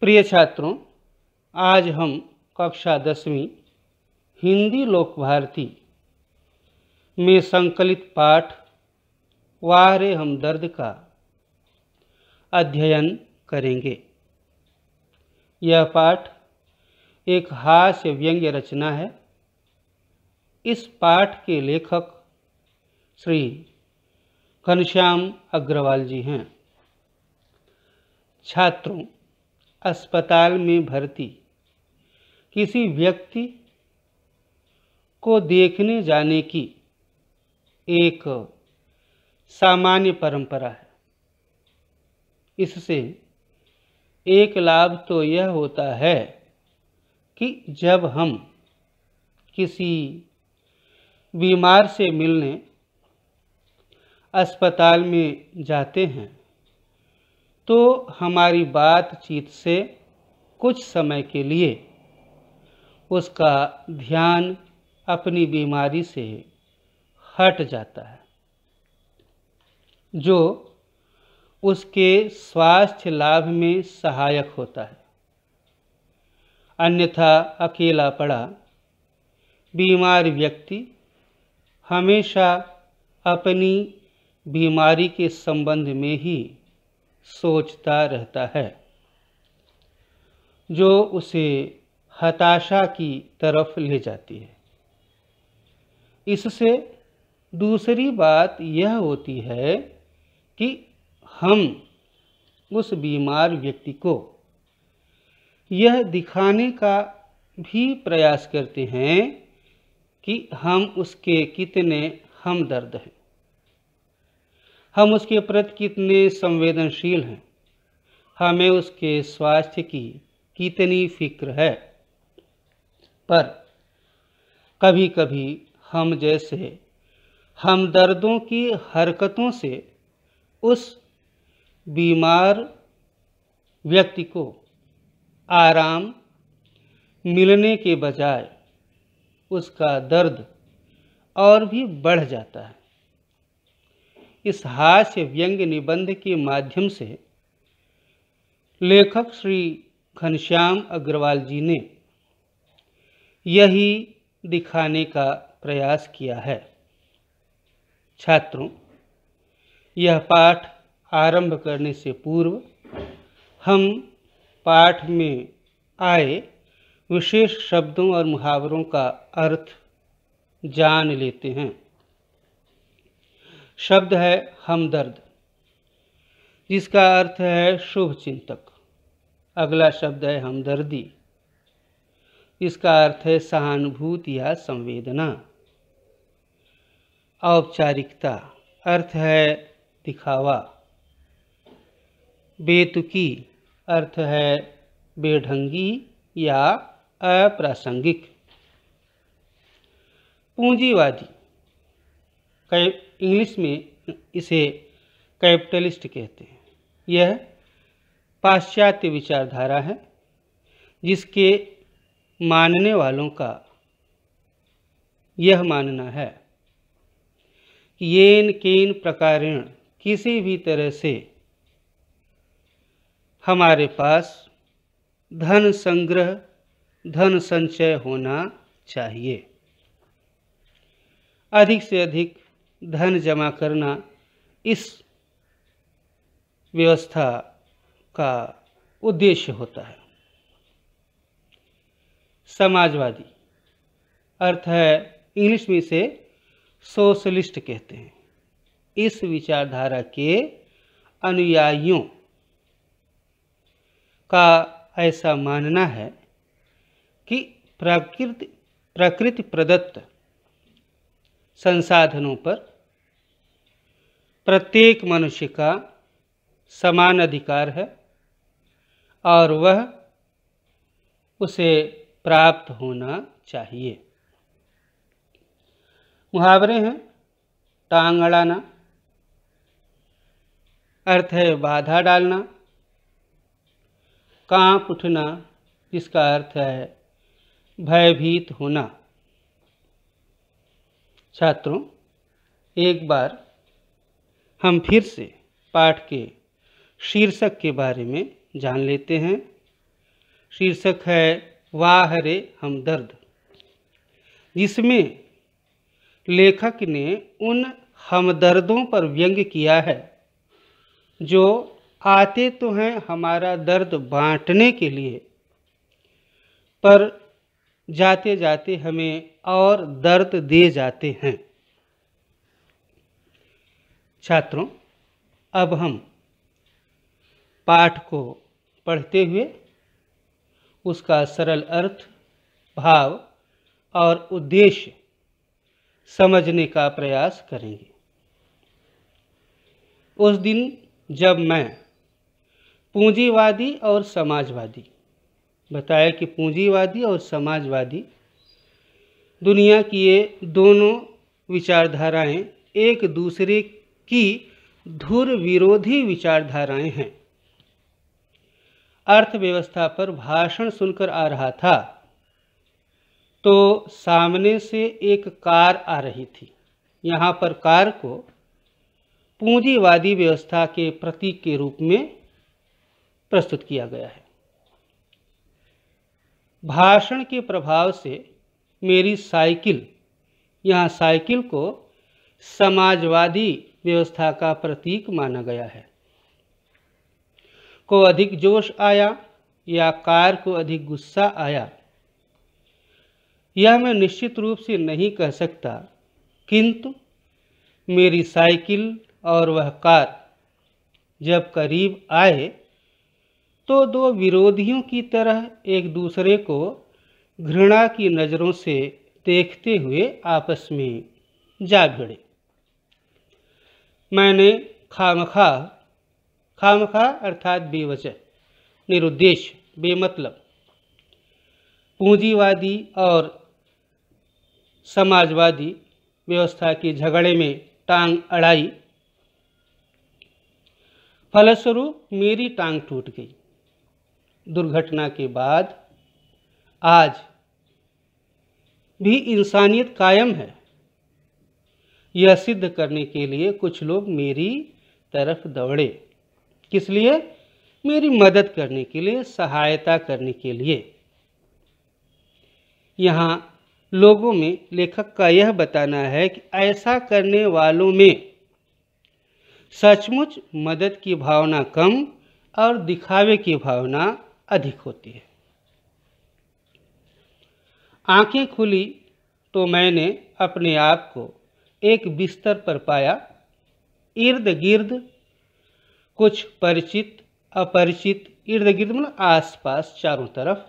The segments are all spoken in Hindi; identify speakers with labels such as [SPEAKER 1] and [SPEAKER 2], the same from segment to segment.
[SPEAKER 1] प्रिय छात्रों, आज हम कक्षा 10वीं हिंदी लोक भारती में संकलित पाठ वाह रे हमदर्द का अध्ययन करेंगे। यह पाठ एक हास्य व्यंग्य रचना है। इस पाठ के लेखक श्री घनश्याम अग्रवाल जी हैं। छात्रों, अस्पताल में भर्ती किसी व्यक्ति को देखने जाने की एक सामान्य परंपरा है। इससे एक लाभ तो यह होता है कि जब हम किसी बीमार से मिलने अस्पताल में जाते हैं तो हमारी बातचीत से कुछ समय के लिए उसका ध्यान अपनी बीमारी से हट जाता है, जो उसके स्वास्थ्य लाभ में सहायक होता है। अन्यथा अकेला पड़ा बीमार व्यक्ति हमेशा अपनी बीमारी के संबंध में ही सोचता रहता है, जो उसे हताशा की तरफ ले जाती है। इससे दूसरी बात यह होती है कि हम उस बीमार व्यक्ति को यह दिखाने का भी प्रयास करते हैं कि हम उसके कितने हमदर्द हैं, हम उसके प्रति कितने संवेदनशील हैं, हमें उसके स्वास्थ्य की कितनी फिक्र है। पर कभी कभी हम जैसे हमदर्दों की हरकतों से उस बीमार व्यक्ति को आराम मिलने के बजाय उसका दर्द और भी बढ़ जाता है। इस हास्य व्यंग्य निबंध के माध्यम से लेखक श्री घनश्याम अग्रवाल जी ने यही दिखाने का प्रयास किया है। छात्रों, यह पाठ आरंभ करने से पूर्व हम पाठ में आए विशेष शब्दों और मुहावरों का अर्थ जान लेते हैं। शब्द है हमदर्द, जिसका अर्थ है शुभ चिंतक। अगला शब्द है हमदर्दी, इसका अर्थ है सहानुभूति या संवेदना। औपचारिकता अर्थ है दिखावा। बेतुकी अर्थ है बेढंगी या अप्रासंगिक। पूंजीवादी, इंग्लिश में इसे कैपिटलिस्ट कहते हैं। यह पाश्चात्य विचारधारा है, जिसके मानने वालों का यह मानना है कि येन केन प्रकारेण किसी भी तरह से हमारे पास धन संग्रह, धन संचय होना चाहिए। अधिक से अधिक धन जमा करना इस व्यवस्था का उद्देश्य होता है। समाजवादी अर्थ है, इंग्लिश में इसे सोशलिस्ट कहते हैं। इस विचारधारा के अनुयायियों का ऐसा मानना है कि प्रकृति प्रदत्त संसाधनों पर प्रत्येक मनुष्य का समान अधिकार है और वह उसे प्राप्त होना चाहिए। मुहावरे हैं, टांग अड़ाना अर्थ है बाधा डालना। कांप उठना, जिसका अर्थ है भयभीत होना। छात्रों, एक बार हम फिर से पाठ के शीर्षक के बारे में जान लेते हैं। शीर्षक है वाह रे हमदर्द, जिसमें लेखक ने उन हमदर्दों पर व्यंग्य किया है जो आते तो हैं हमारा दर्द बांटने के लिए, पर जाते जाते हमें और दर्द दे जाते हैं। छात्रों, अब हम पाठ को पढ़ते हुए उसका सरल अर्थ, भाव और उद्देश्य समझने का प्रयास करेंगे। उस दिन जब मैं पूंजीवादी और समाजवादी, बताया कि पूंजीवादी और समाजवादी दुनिया की ये दोनों विचारधाराएं एक दूसरे की धुर विरोधी विचारधाराएं हैं। अर्थव्यवस्था पर भाषण सुनकर आ रहा था तो सामने से एक कार आ रही थी। यहाँ पर कार को पूंजीवादी व्यवस्था के प्रतीक के रूप में प्रस्तुत किया गया है। भाषण के प्रभाव से मेरी साइकिल, यहाँ साइकिल को समाजवादी व्यवस्था का प्रतीक माना गया है, को अधिक जोश आया या कार को अधिक गुस्सा आया, यह मैं निश्चित रूप से नहीं कह सकता, किंतु मेरी साइकिल और वह कार जब करीब आए तो दो विरोधियों की तरह एक दूसरे को घृणा की नज़रों से देखते हुए आपस में जा भिड़े। मैंने खामखा अर्थात बेवजह, निरुद्देश्य, बेमतलब पूंजीवादी और समाजवादी व्यवस्था के झगड़े में टांग अड़ाई। फलस्वरूप मेरी टांग टूट गई। दुर्घटना के बाद आज भी इंसानियत कायम है, यह सिद्ध करने के लिए कुछ लोग मेरी तरफ दौड़े। किस लिए? मेरी मदद करने के लिए, सहायता करने के लिए। यहाँ लोगों में लेखक का यह बताना है कि ऐसा करने वालों में सचमुच मदद की भावना कम और दिखावे की भावना अधिक होती है। आंखें खुली तो मैंने अपने आप को एक बिस्तर पर पाया। इर्द गिर्द कुछ परिचित अपरिचित, इर्द गिर्द मतलब आसपास चारों तरफ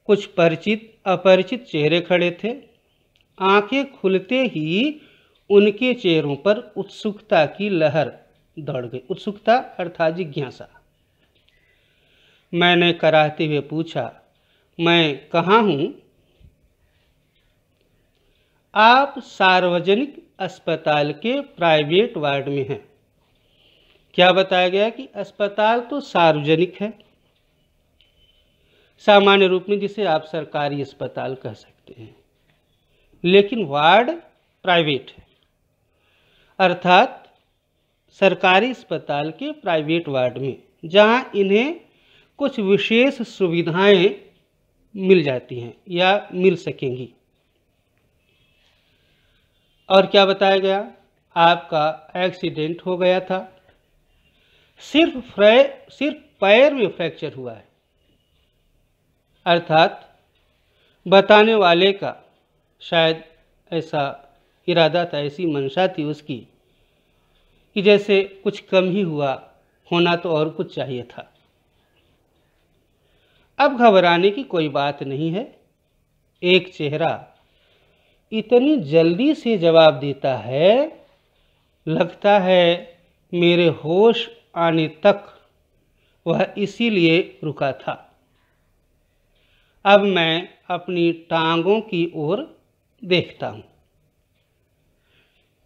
[SPEAKER 1] कुछ परिचित अपरिचित चेहरे खड़े थे। आंखें खुलते ही उनके चेहरों पर उत्सुकता की लहर दौड़ गई। उत्सुकता अर्थात जिज्ञासा। मैंने कराहते हुए पूछा, मैं कहाँ हूँ? आप सार्वजनिक अस्पताल के प्राइवेट वार्ड में हैं। क्या बताया गया कि अस्पताल तो सार्वजनिक है, सामान्य रूप में जिसे आप सरकारी अस्पताल कह सकते हैं, लेकिन वार्ड प्राइवेट है, अर्थात सरकारी अस्पताल के प्राइवेट वार्ड में, जहां इन्हें कुछ विशेष सुविधाएं मिल जाती हैं या मिल सकेंगी। और क्या बताया गया? आपका एक्सीडेंट हो गया था, सिर्फ पैर में फ्रैक्चर हुआ है। अर्थात बताने वाले का शायद ऐसा इरादा था, ऐसी मंशा थी उसकी कि जैसे कुछ कम ही हुआ, होना तो और कुछ चाहिए था। अब घबराने की कोई बात नहीं है। एक चेहरा इतनी जल्दी से जवाब देता है, लगता है मेरे होश आने तक वह इसीलिए रुका था। अब मैं अपनी टांगों की ओर देखता हूँ।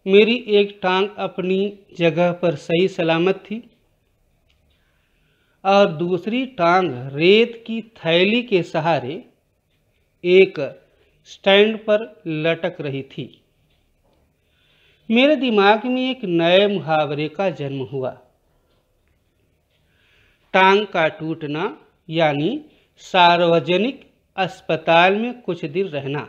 [SPEAKER 1] मेरी एक टांग अपनी जगह पर सही सलामत थी और दूसरी टांग रेत की थैली के सहारे एक स्टैंड पर लटक रही थी। मेरे दिमाग में एक नए मुहावरे का जन्म हुआ। टांग का टूटना यानी सार्वजनिक अस्पताल में कुछ दिन रहना।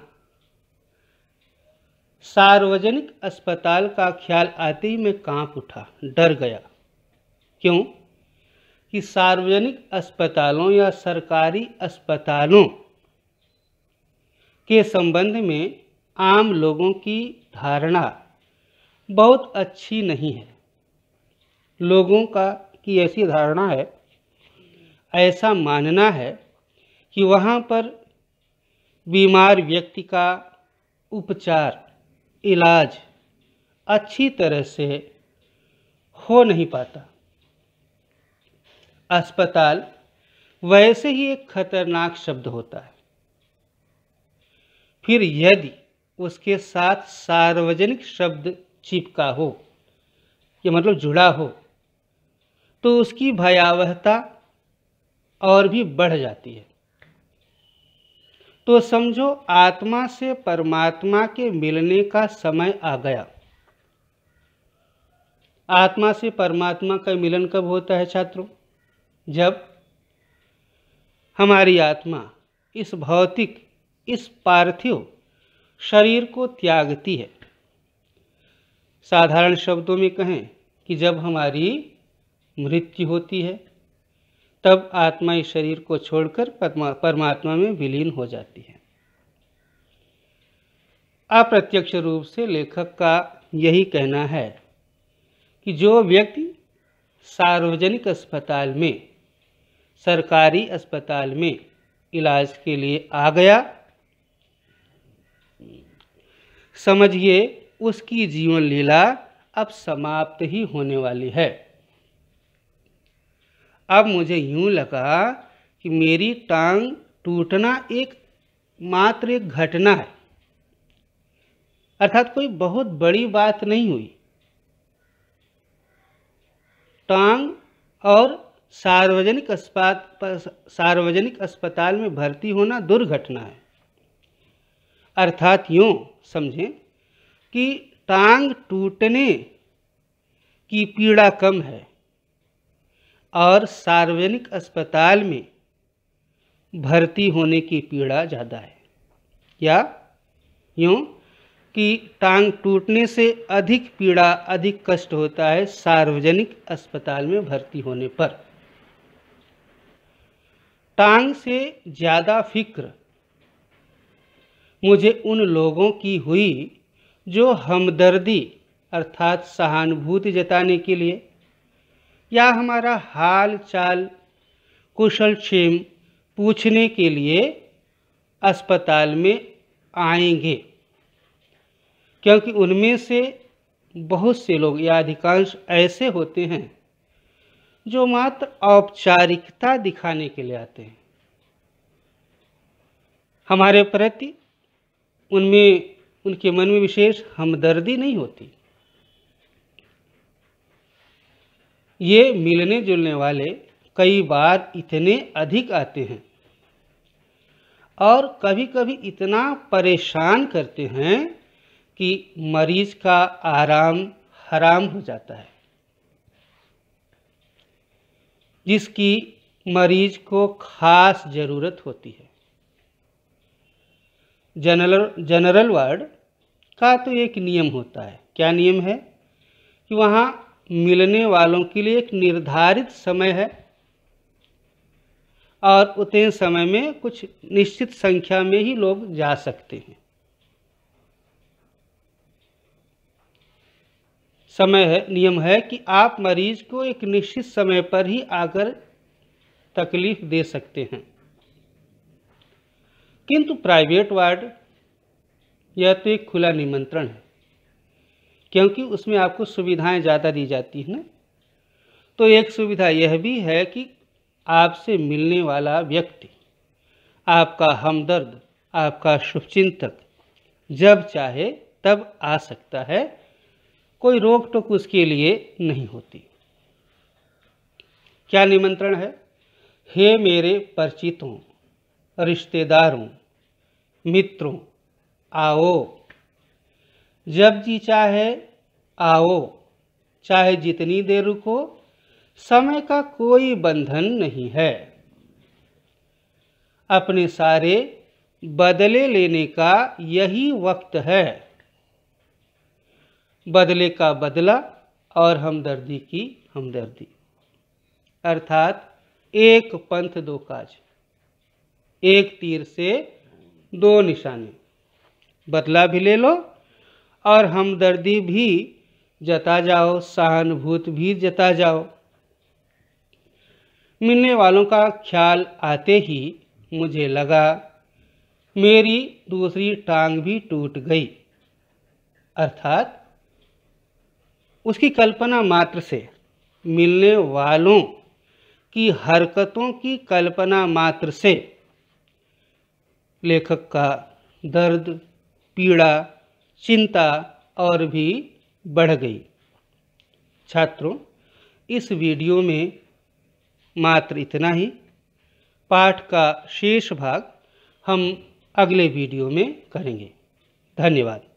[SPEAKER 1] सार्वजनिक अस्पताल का ख्याल आते ही मैं कांप उठा, डर गया। क्यों? कि सार्वजनिक अस्पतालों या सरकारी अस्पतालों के संबंध में आम लोगों की धारणा बहुत अच्छी नहीं है। लोगों की ऐसी धारणा है, ऐसा मानना है कि वहाँ पर बीमार व्यक्ति का उपचार, इलाज अच्छी तरह से हो नहीं पाता। अस्पताल वैसे ही एक खतरनाक शब्द होता है, फिर यदि उसके साथ सार्वजनिक शब्द चिपका हो, ये मतलब जुड़ा हो, तो उसकी भयावहता और भी बढ़ जाती है। तो समझो आत्मा से परमात्मा के मिलने का समय आ गया। आत्मा से परमात्मा का मिलन कब होता है छात्रों? जब हमारी आत्मा इस भौतिक, इस पार्थिव शरीर को त्यागती है। साधारण शब्दों में कहें कि जब हमारी मृत्यु होती है, तब आत्मा इस शरीर को छोड़कर परमात्मा में विलीन हो जाती है। अप्रत्यक्ष रूप से लेखक का यही कहना है कि जो व्यक्ति सार्वजनिक अस्पताल में, सरकारी अस्पताल में इलाज के लिए आ गया, समझिए उसकी जीवन लीला अब समाप्त ही होने वाली है। अब मुझे यूं लगा कि मेरी टांग टूटना मात्र एक घटना है, अर्थात कोई बहुत बड़ी बात नहीं हुई। टांग और सार्वजनिक अस्पताल में भर्ती होना दुर्घटना है। अर्थात यूं समझें कि टांग टूटने की पीड़ा कम है और सार्वजनिक अस्पताल में भर्ती होने की पीड़ा ज़्यादा है। या यूं कि टांग टूटने से अधिक पीड़ा, अधिक कष्ट होता है सार्वजनिक अस्पताल में भर्ती होने पर। टांग से ज़्यादा फिक्र मुझे उन लोगों की हुई जो हमदर्दी अर्थात सहानुभूति जताने के लिए या हमारा हाल चाल कुशल क्षेम पूछने के लिए अस्पताल में आएंगे, क्योंकि उनमें से बहुत से लोग या अधिकांश ऐसे होते हैं जो मात्र औपचारिकता दिखाने के लिए आते हैं। हमारे प्रति उनके मन में विशेष हमदर्दी नहीं होती। ये मिलने जुलने वाले कई बार इतने अधिक आते हैं और कभी कभी इतना परेशान करते हैं कि मरीज का आराम हराम हो जाता है, जिसकी मरीज को खास ज़रूरत होती है। जनरल वार्ड का तो एक नियम होता है। क्या नियम है? कि वहाँ मिलने वालों के लिए एक निर्धारित समय है और उतने समय में कुछ निश्चित संख्या में ही लोग जा सकते हैं। नियम है कि आप मरीज को एक निश्चित समय पर ही आकर तकलीफ दे सकते हैं। किंतु प्राइवेट वार्ड यह तो एक खुला निमंत्रण है, क्योंकि उसमें आपको सुविधाएं ज़्यादा दी जाती हैं ना। तो एक सुविधा यह भी है कि आपसे मिलने वाला व्यक्ति, आपका हमदर्द, आपका शुभचिंतक जब चाहे तब आ सकता है, कोई रोक टोक उसके लिए नहीं होती। क्या निमंत्रण है? हे मेरे परिचितों, रिश्तेदारों, मित्रों, आओ, जब जी चाहे आओ, चाहे जितनी देर रुको, समय का कोई बंधन नहीं है। अपने सारे बदले लेने का यही वक्त है। बदले का बदला और हमदर्दी की हमदर्दी, अर्थात एक पंथ दो काज, एक तीर से दो निशाने। बदला भी ले लो और हमदर्दी भी जता जाओ, सहानुभूति भी जता जाओ। मिलने वालों का ख्याल आते ही मुझे लगा मेरी दूसरी टांग भी टूट गई, अर्थात उसकी कल्पना मात्र से, मिलने वालों की हरकतों की कल्पना मात्र से लेखक का दर्द, पीड़ा, चिंता और भी बढ़ गई। छात्रों, इस वीडियो में मात्र इतना ही। पाठ का शेष भाग हम अगले वीडियो में करेंगे। धन्यवाद।